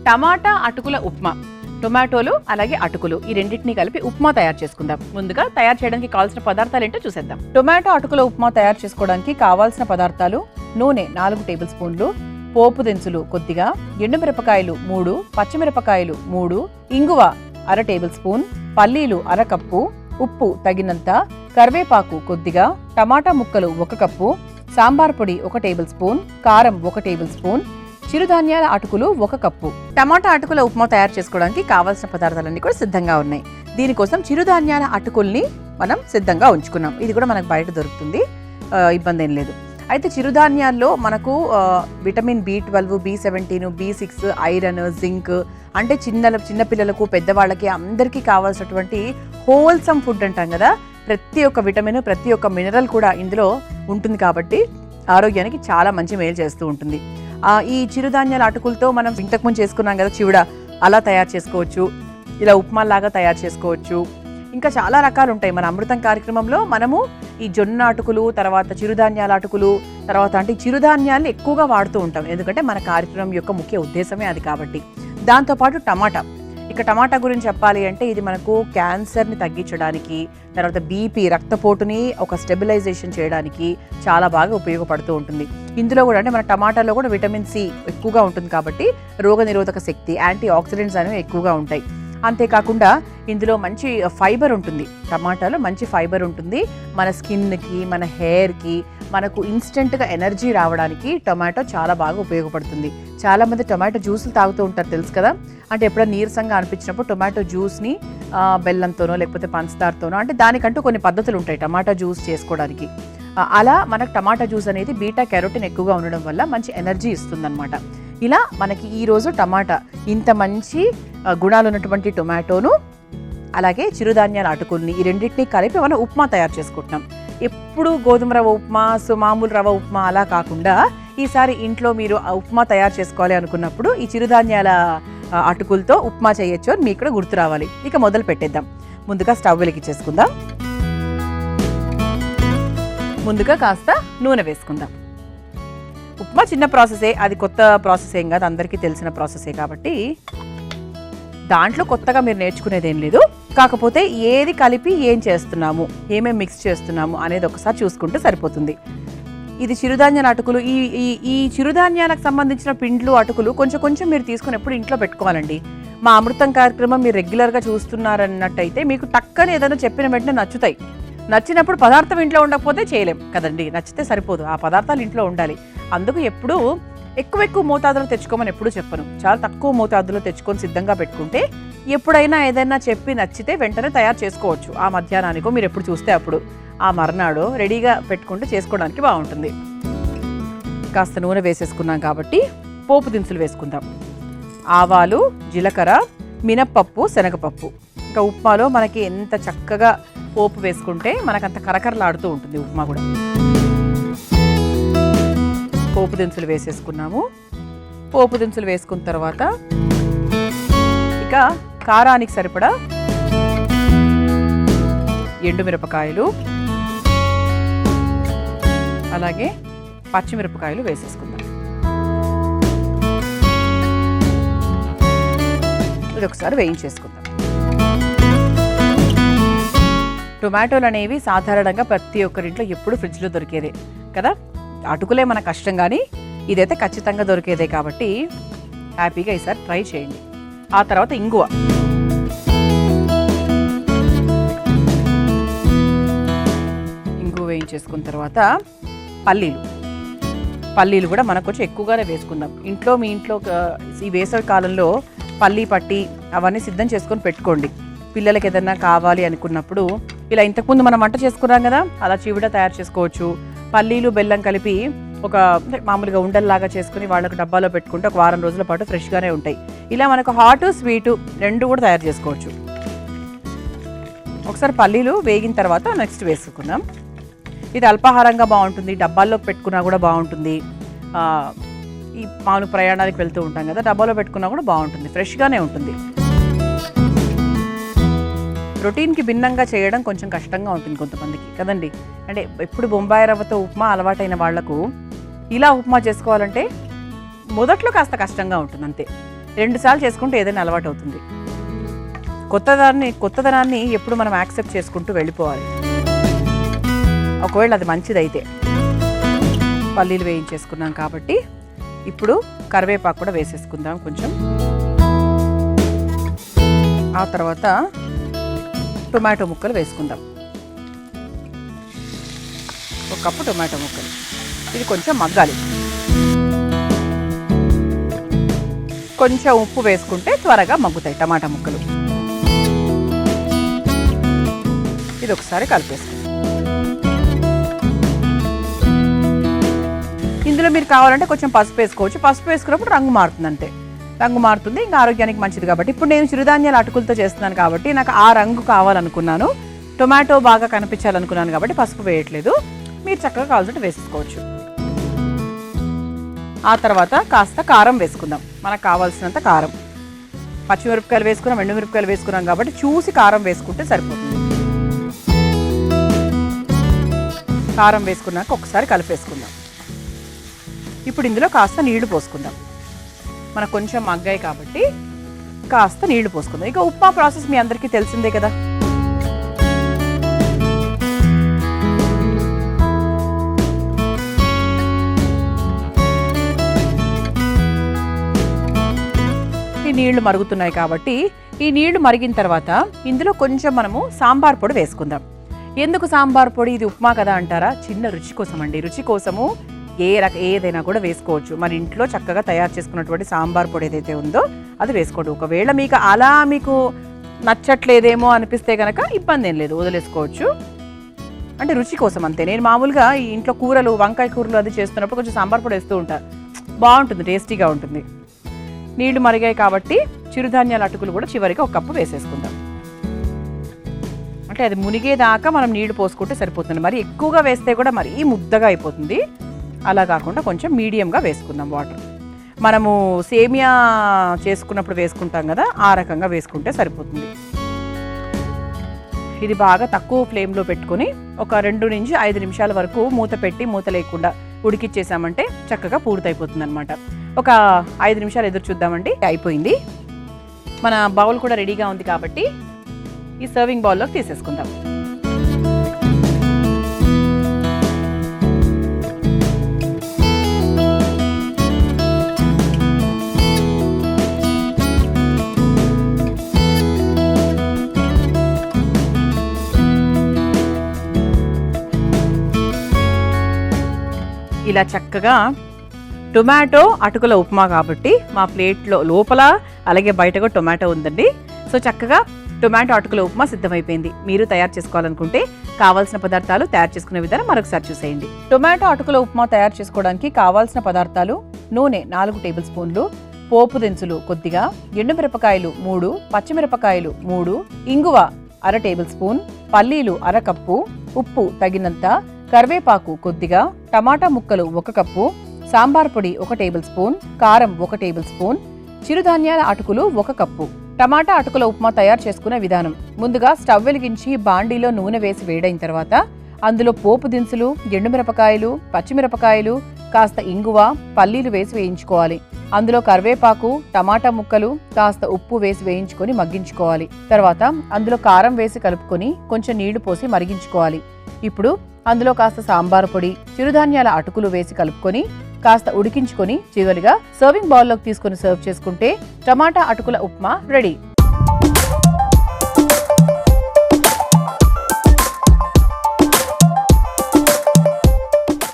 టమాటా అటుకుల ఉప్మా. టొమాటోలు అలాగే అటుకులు ఈ రెండింటిని కలిపి ఉప్మా తయారు చేసుకుందాం. ముందుగా తయారు చేయడానికి కావాల్సిన పదార్థాలు ఏంటో చూసేద్దాం. టొమాటో అటుకుల ఉప్మా తయారు చేసుకోవడానికి కావాల్సిన పదార్థాలు: నూనె 4 టేబుల్ స్పూన్లు, పోపు దినుసులు కొద్దిగా, ఎండుమిరపకాయలు 3, పచ్చిమిరపకాయలు 3, ఇంగువ 1/2 టేబుల్ స్పూన్, పల్లీలు 1/2 కప్పు, ఉప్పు తగినంత, కరివేపాకు కొద్దిగా, టమాటా ముక్కలు 1 కప్పు, సాంబార్ పొడి 1 టేబుల్ స్పూన్, కారం 1 టేబుల్ స్పూన్, చిరుధాన్యాల అటుకులు 1 కప్పు. టమాటా అటుకుల ఉప్మా తయారు చేసుకోవడానికి కావాల్సిన పదార్థాలన్నీ కూడా సిద్ధంగా ఉన్నాయి. దీనికోసం చిరుధాన్యాల అటుకుల్ని మనం సిద్ధంగా ఉంచుకున్నాం. ఇది కూడా మనకు బయట దొరుకుతుంది, ఇబ్బంది ఏం లేదు. అయితే చిరుధాన్యాల్లో మనకు vitamin B12, B17, B6, iron, zinc, అంటే చిన్నపిల్లలకు పెద్దవాళ్ళకి అందరికీ కావాల్సినటువంటి హోల్సమ్ ఫుడ్ అంటాం కదా. ప్రతి ఒక్క విటమిన్, ప్రతి ఒక్క మినరల్ కూడా ఇందులో ఉంటుంది కాబట్టి ఆరోగ్యానికి చాలా మంచి మేలు చేస్తూ ఉంటుంది. ఈ చిరుధాన్యాల అటుకులతో మనం ఇంతకుముందు చేసుకున్నాం కదా చివడ, అలా తయారు చేసుకోవచ్చు. ఇలా ఉప్మాలాగా తయారు చేసుకోవచ్చు. ఇంకా చాలా రకాలు ఉంటాయి. మన అమృతం కార్యక్రమంలో మనము ఈ జొన్న అటుకులు, తర్వాత చిరుధాన్యాల అటుకులు, తర్వాత అంటే చిరుధాన్యాలను ఎక్కువగా వాడుతూ ఉంటాం. ఎందుకంటే మన కార్యక్రమం యొక్క ముఖ్య ఉద్దేశమే అది కాబట్టి. దాంతోపాటు టమాటా. ఇక టమాటా గురించి చెప్పాలి అంటే ఇది మనకు క్యాన్సర్ని తగ్గించడానికి, తర్వాత బీపీ రక్తపోటుని ఒక స్టెబిలైజేషన్ చేయడానికి చాలా బాగా ఉపయోగపడుతూ ఉంటుంది. ఇందులో కూడా అంటే మన టమాటాలో కూడా విటమిన్ సి ఎక్కువగా ఉంటుంది కాబట్టి రోగనిరోధక శక్తి, యాంటీ ఆక్సిడెంట్స్ అనేవి ఎక్కువగా ఉంటాయి. అంతేకాకుండా ఇందులో మంచి ఫైబర్ ఉంటుంది. టమాటాలో మంచి ఫైబర్ ఉంటుంది. మన స్కిన్కి, మన హెయిర్కి, మనకు ఇన్స్టెంట్గా ఎనర్జీ రావడానికి టొమాటో చాలా బాగా ఉపయోగపడుతుంది. చాలామంది టొమాటో జ్యూసులు తాగుతూ ఉంటారు, తెలుసు కదా. అంటే ఎప్పుడైనా నీరసంగా అనిపించినప్పుడు టొమాటో జ్యూస్ని బెల్లంతోనో లేకపోతే పంచదారతోనో, అంటే దానికంటూ కొన్ని పద్ధతులు ఉంటాయి టమాటా జ్యూస్ చేసుకోవడానికి. అలా మనకు టమాటా జ్యూస్ అనేది బీటా కెరోటిన్ ఎక్కువగా ఉండడం వల్ల మంచి ఎనర్జీ ఇస్తుందన్నమాట. ఇలా మనకి ఈరోజు టమాటా, ఇంత మంచి గుణాలు ఉన్నటువంటి టొమాటోను అలాగే చిరుధాన్యాల అటుకుల్ని ఈ రెండింటినీ కలిపి మనం ఉప్మా తయారు చేసుకుంటున్నాం. ఎప్పుడు గోధుమ రవ్వ ఉప్మా, మామూలు రవ్వ ఉప్మా అలా కాకుండా ఈసారి ఇంట్లో మీరు ఉప్మా తయారు చేసుకోవాలి అనుకున్నప్పుడు ఈ చిరుధాన్యాల అటుకులతో ఉప్మా చేయొచ్చు అని మీకు కూడా గుర్తు రావాలి. ఇక మొదలు పెట్టేద్దాం. ముందుగా స్టవ్ వెలిగించేసుకుందాం. ముందుగా కాస్త నూనె వేసుకుందాం. ఉప్మా చిన్న ప్రాసెసే, అది కొత్త ప్రాసెస్ ఏం కాదు, అందరికీ తెలిసిన ప్రాసెసే కాబట్టి దాంట్లో కొత్తగా మీరు నేర్చుకునేది ఏం లేదు. కాకపోతే ఏది కలిపి ఏం చేస్తున్నాము, ఏమేమి మిక్స్ చేస్తున్నాము అనేది ఒకసారి చూసుకుంటే సరిపోతుంది. ఇది చిరుధాన్యాల అటుకులు. ఈ చిరుధాన్యాలకు సంబంధించిన పిండ్లు, అటుకులు కొంచెం కొంచెం మీరు తీసుకుని ఎప్పుడు ఇంట్లో పెట్టుకోవాలండి. మా అమృతం కార్యక్రమం మీరు రెగ్యులర్గా చూస్తున్నారన్నట్టయితే మీకు టక్కని ఏదైనా చెప్పిన వెంటనే నచ్చుతాయి. నచ్చినప్పుడు పదార్థం ఇంట్లో ఉండకపోతే చేయలేం కదండి. నచ్చితే సరిపోదు, ఆ పదార్థాలు ఇంట్లో ఉండాలి. అందుకు ఎప్పుడూ ఎక్కువ మోతాదులో తెచ్చుకోమని ఎప్పుడూ చెప్పను. చాలా తక్కువ మోతాదులో తెచ్చుకొని సిద్ధంగా పెట్టుకుంటే ఎప్పుడైనా ఏదైనా చెప్పి నచ్చితే వెంటనే తయారు చేసుకోవచ్చు. ఆ మధ్యాహ్నానికో మీరు ఎప్పుడు చూస్తే అప్పుడు, ఆ మర్నాడు రెడీగా పెట్టుకుంటూ చేసుకోవడానికి బాగుంటుంది. కాస్త నూనె వేసేసుకున్నాం కాబట్టి పోపు దినుసులు వేసుకుందాం. ఆవాలు, జీలకర్ర, మినప్పప్పు, శనగపప్పు. ఇంకా ఉప్మాలో మనకి ఎంత చక్కగా పోపు వేసుకుంటే మనకంత కరకరలాడుతూ ఉంటుంది ఉప్మా కూడా. పోపు దినుసులు వేసేసుకున్నాము. పోపు దినుసులు వేసుకున్న తర్వాత ఇక కారానికి సరిపడా ఎండుమిరపకాయలు అలాగే పచ్చిమిరపకాయలు వేసేసుకుందాం. ఇది ఒకసారి వేయించేసుకుందాం. టొమాటోలు అనేవి సాధారణంగా ప్రతి ఒక్కరింట్లో ఎప్పుడు ఫ్రిడ్జ్లో దొరికేదే కదా. అటుకులే మన కష్టం, కానీ ఇదైతే ఖచ్చితంగా దొరికేదే కాబట్టి హ్యాపీగా ఈసారి ట్రై చేయండి. ఆ తర్వాత ఇంగువ. ఇంగువ వేయించేసుకున్న తర్వాత పల్లీలు కూడా మనకు కొంచెం ఎక్కువగానే వేసుకుందాం. మీ ఇంట్లో ఈ వేసవి కాలంలో పల్లీ పట్టి అవన్నీ సిద్ధం చేసుకొని పెట్టుకోండి. పిల్లలకి ఏదైనా కావాలి అనుకున్నప్పుడు ఇలా ఇంతకుముందు మనం వంట చేసుకున్నాం కదా, అలా చివిడ తయారు చేసుకోవచ్చు. పల్లీలు, బెల్లం కలిపి ఒక మామూలుగా ఉండల్లాగా చేసుకుని వాళ్ళకు డబ్బాలో పెట్టుకుంటే ఒక వారం రోజుల పాటు ఫ్రెష్గానే ఉంటాయి. ఇలా మనకు హాట్, స్వీటు రెండు కూడా తయారు చేసుకోవచ్చు. ఒకసారి పల్లీలు వేగిన తర్వాత నెక్స్ట్ వేసుకుందాం. ఇది అల్పాహారంగా బాగుంటుంది, డబ్బాల్లో పెట్టుకున్నా కూడా బాగుంటుంది. ఈ మామూలు ప్రయాణానికి వెళ్తూ ఉంటాం కదా, డబ్బాలో పెట్టుకున్నా కూడా బాగుంటుంది, ఫ్రెష్గానే ఉంటుంది. రొటీన్కి భిన్నంగా చేయడం కొంచెం కష్టంగా ఉంటుంది కొంతమందికి కదండి. అంటే ఎప్పుడు బొంబాయి రవ్వతో ఉప్మా అలవాటైన వాళ్లకు ఇలా ఉప్మా చేసుకోవాలంటే మొదట్లో కాస్త కష్టంగా ఉంటుంది అంతే. 2 సార్లు చేసుకుంటే ఏదైనా అలవాటు అవుతుంది. కొత్తదనాన్ని ఎప్పుడు మనం యాక్సెప్ట్ చేసుకుంటూ వెళ్ళిపోవాలి. ఒకవేళ అది మంచిదైతే. పల్లీలు వేయించేసుకున్నాం కాబట్టి ఇప్పుడు కరివేపాకు కూడా వేసేసుకుందాం కొంచెం. ఆ తర్వాత టొమాటో ముక్కలు వేసుకుందాం. 1 కప్పు టొమాటో ముక్కలు. ఇది కొంచెం మగ్గాలి. కొంచెం ఉప్పు వేసుకుంటే త్వరగా మగ్గుతాయి టమాటా ముక్కలు. ఇది ఒకసారి కలిపేసుకుందాం. ఇందులో మీరు కావాలంటే కొంచెం పసుపు వేసుకోవచ్చు. పసుపు వేసుకున్నప్పుడు రంగు మారుతుంది, అంతే. రంగు మారుతుంది, ఇంకా ఆరోగ్యానికి మంచిది కాబట్టి. ఇప్పుడు నేను చిరుధాన్యాల అటుకులతో చేస్తున్నాను కాబట్టి నాకు ఆ రంగు కావాలనుకున్నాను. టొమాటో బాగా కనిపించాలనుకున్నాను కాబట్టి పసుపు వేయట్లేదు. మీరు చక్కగా కావాల్సింటే వేసుకోవచ్చు. ఆ తర్వాత కాస్త కారం వేసుకుందాం. మనకు కావాల్సినంత కారం. పచ్చిమిరపకాయలు వేసుకున్నాం, ఎండుమిరపకాయలు వేసుకున్నాం కాబట్టి చూసి కారం వేసుకుంటే సరిపోతుంది. కారం వేసుకున్నాక ఒకసారి కలిపేసుకుందాం. ఇప్పుడు ఇందులో కాస్త నీళ్లు పోసుకుందాం. మనకు కొంచెం మగ్గాయి కాబట్టి కాస్త నీళ్లు పోసుకుందాం. ఇక ఉప్మా ప్రాసెస్ మీ అందరికీ తెలిసిందే కదా. ఈ నీళ్లు మరుగుతున్నాయి కాబట్టి ఈ నీళ్లు మరిగిన తర్వాత ఇందులో కొంచెం మనము సాంబార్ పొడి వేసుకుందాం. ఎందుకు సాంబార్ పొడి? ఇది ఉప్మా కదా అంటారా? చిన్న రుచి కోసం అండి. రుచి కోసము ఏదైనా కూడా వేసుకోవచ్చు. మన ఇంట్లో చక్కగా తయారు చేసుకున్నటువంటి సాంబార్ పొడి ఏదైతే ఉందో అది వేసుకోండి. ఒకవేళ మీకు నచ్చట్లేదేమో అనిపిస్తే కనుక ఇబ్బంది ఏం లేదు, వదిలేసుకోవచ్చు. అంటే రుచి కోసం అంతే. నేను మామూలుగా ఈ ఇంట్లో కూరలు, వంకాయ కూరలు అది చేస్తున్నప్పుడు కొంచెం సాంబార్ పొడి వేస్తూ ఉంటాను. బాగుంటుంది, టేస్టీగా ఉంటుంది. నీళ్లు మరిగాయి కాబట్టి చిరుధాన్యాల అటుకులు కూడా చివరికి 1 కప్పు వేసేసుకుందాం. అంటే అది మునిగేదాకా మనం నీళ్లు పోసుకుంటే సరిపోతుంది. మరి ఎక్కువగా వేస్తే కూడా మరీ ముద్దగా అయిపోతుంది. అలా కాకుండా కొంచెం మీడియంగా వేసుకుందాం వాటర్. మనము సేమియా చేసుకున్నప్పుడు వేసుకుంటాం కదా, ఆ రకంగా వేసుకుంటే సరిపోతుంది. ఇది బాగా తక్కువ ఫ్లేమ్లో పెట్టుకొని ఒక 2 నుంచి 5 నిమిషాల వరకు మూత పెట్టి మూత లేకుండా ఉడికిచ్చేసామంటే చక్కగా పూర్తయిపోతుంది అనమాట. ఒక 5 నిమిషాలు ఎదురు చూద్దామండి. అయిపోయింది. మన బౌల్ కూడా రెడీగా ఉంది కాబట్టి ఈ సర్వింగ్ బౌల్లోకి తీసేసుకుందాం. ఇలా చక్కగా టొమాటో అటుకుల ఉప్మా కాబట్టి మా ప్లేట్లో లోపల అలాగే బయటగా టొమాటో ఉందండి. సో చక్కగా టొమాటో అటుకుల ఉప్మా సిద్ధమైపోయింది. మీరు తయారు చేసుకోవాలనుకుంటే కావాల్సిన పదార్థాలు, తయారు చేసుకునే విధానం మరొకసారి చూసేయండి. టొమాటో అటుకుల ఉప్మా తయారు చేసుకోవడానికి కావాల్సిన పదార్థాలు: నూనె 4 టేబుల్ స్పూన్లు, పోపు దినుసులు కొద్దిగా, ఎండుమిరపకాయలు 3, పచ్చిమిరపకాయలు 3, ఇంగువ 1/2 టేబుల్ స్పూన్, పల్లీలు 1/2 కప్పు, ఉప్పు తగినంత, కరివేపాకు కొద్దిగా, టమాటా ముక్కలు 1 కప్పు, సాంబార్ పొడి 1 టేబుల్ స్పూన్, కారం 1 టేబుల్ స్పూన్, చిరుధాన్యాల అటుకులు 1 కప్పు. టమాటా అటుకుల ఉప్మా తయారు చేసుకునే విధానం: ముందుగా స్టవ్ వెలిగించి బాండీలో నూనె వేసి వేడైన తర్వాత అందులో పోపు దినుసులు, ఎండుమిరపకాయలు, పచ్చిమిరపకాయలు, కాస్త ఇంగువ, పల్లీలు వేసి వేయించుకోవాలి. అందులో కరివేపాకు, టమాటా ముక్కలు, కాస్త ఉప్పు వేసి వేయించుకొని మగ్గించుకోవాలి. తర్వాత అందులో కారం వేసి కలుపుకొని కొంచెం నీళ్లు పోసి మరిగించుకోవాలి. ఇప్పుడు అందులో కాస్త సాంబార్ పొడి, చిరుధాన్యాల అటుకులు వేసి కలుపుకొని కాస్త ఉడికించుకొని చివరిగా సర్వింగ్ బౌల్లోకి తీసుకొని సర్వ్ చేసుకుంటే టమాటా అటుకుల ఉప్మా రెడీ.